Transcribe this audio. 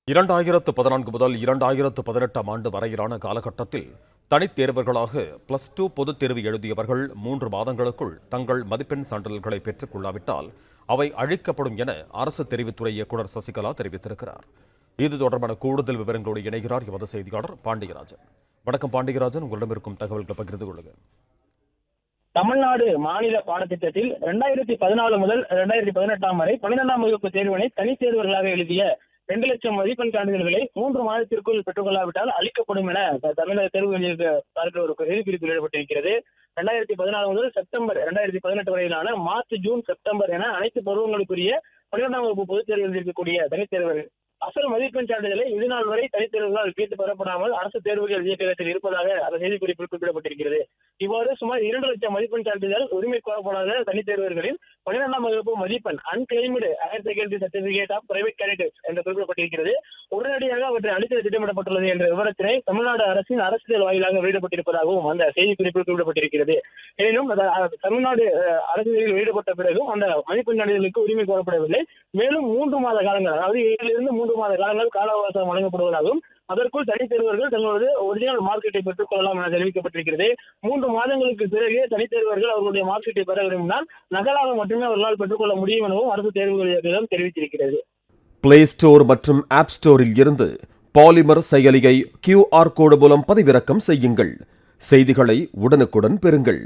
2014 முதல் 2018 ஆண்டு வரையிலான காலகட்டத்தில் தனித் தேர்வர்களாக +2 பொதுத் தேர்வு எழுதியவர்கள் 3 மாதங்களுக்குள் தங்கள் மதிப்பெண் சான்றிதழ்களை பெற்றுக் கொள்ளாவிட்டால் அவை அழிக்கப்படும் என அரசு தெரிவுத்துறை இயக்குநர் சசிகலா தெரிவித்திருக்கிறார். இது தொடர்பான கூடுதல் விவரங்களோடு இணைகிறார் எமது செய்தியாளர் பாண்டியராஜன். வணக்கம் பாண்டியராஜன், உங்களிடம் இருக்கும் தகவல்களை பகிர்ந்து கொள்ளுங்கள். தமிழ்நாடு மாநில பாடத்திட்டத்தில் 2014 முதல் 2018 வரை 12ஆம் வகுப்பு தேர்வினை தனித் தேர்வர்களாக எழுதிய 2 லட்சம் மதிப்பெண் சான்றிதழ்களை 3 மாதத்திற்குள் பெற்றுக் கொள்ளாவிட்டால் அளிக்கப்படும் என தமிழக தேர்வு ஒரு செய்திக்குறிப்பு வெளியிடப்பட்டிருக்கிறது. 2014 முதல் செப்டம்பர் 2018 வரையிலான மார்ச், ஜூன், செப்டம்பர் என அனைத்து பருவங்களுக்குரிய 12ஆம் வகுப்பு பொதுத் தேர்வு எழுதியிருக்கக்கூடிய தனித் தேர்வர்கள் அசல் மதிப்பெண் சான்றிதழை இதுநாள் வரை தனித் தேர்வுகளால் கேட்டு பெறப்படாமல் அரசு தேர்வுகள் இயக்கத்தில் இருப்பதாக அந்த செய்திக்குறிப்பில் குறிப்பிடப்பட்டிருக்கிறது. இவ்வாறு சுமார் 2 லட்சம் மதிப்பெண் சான்றிதழ் உரிமை கோரப்படாத தனித் தேர்வர்களின் 12ஆம் வகுப்பு மதிப்பெண் unclaimed higher secondary certificate of private candidates என்று குறிப்பிடப்பட்டிருக்கிறது. உடனடியாக அவற்றை அளிக்க திட்டமிடப்பட்டுள்ளது என்ற விவரத்தினை தமிழ்நாடு அரசின் அரசியல் வாயிலாக வெளியிடப்பட்டிருப்பதாகவும் அந்த செய்திக்குறிப்பில் குறிப்பிடப்பட்டிருக்கிறது. எனினும் தமிழ்நாடு அரசியலில் வெளியிடப்பட்ட பிறகும் அந்த மதிப்பெண் சான்றிதழுக்கு உரிமை கோரப்படவில்லை. மேலும் 3 மாத காலங்கள், அதாவது 7 3 மாத காலங்கள் கால அவகாசம் வழங்கப்படுவதாகவும் அதற்குள் தனித் தேர்வர்கள் தங்களது ஒரிஜினல் மார்க்கெட்டை பெற்றுக் கொள்ளலாம் என தெரிவிக்கப்பட்டிருக்கிறது. 3 மாதங்களுக்கு பிறகு தனித் தேர்வர்கள் அவர்களுடைய மார்க்கெட்டை பெற விரும்பினால் நகலாக மட்டுமே அவர்களால் பெற்றுக்கொள்ள முடியும் எனவும் அரசு தேர்வுகள் தெரிவித்திருக்கிறது. பிளே ஸ்டோர் மற்றும் ஆப் ஸ்டோரில் இருந்து பாலிமர் செயலியை QR கோடு மூலம் பதிவிறக்கம் செய்யுங்கள். செய்திகளை உடனுக்குடன் பெறுங்கள்.